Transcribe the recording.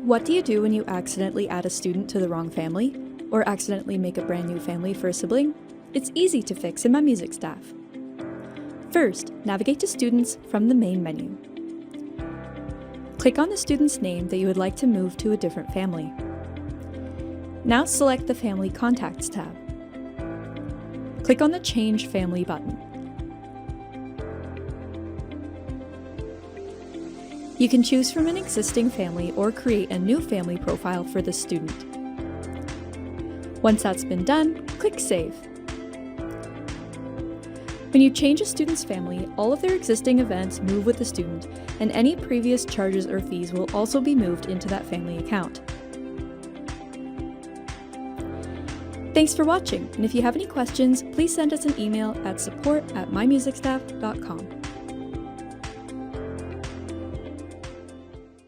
What do you do when you accidentally add a student to the wrong family, or accidentally make a brand new family for a sibling? It's easy to fix in My Music Staff. First, navigate to Students from the main menu. Click on the student's name that you would like to move to a different family. Now select the Family Contacts tab. Click on the Change Family button. You can choose from an existing family or create a new family profile for the student. Once that's been done, click Save. When you change a student's family, all of their existing events move with the student, and any previous charges or fees will also be moved into that family account. Thanks for watching, and if you have any questions, please send us an email at support@mymusicstaff.com.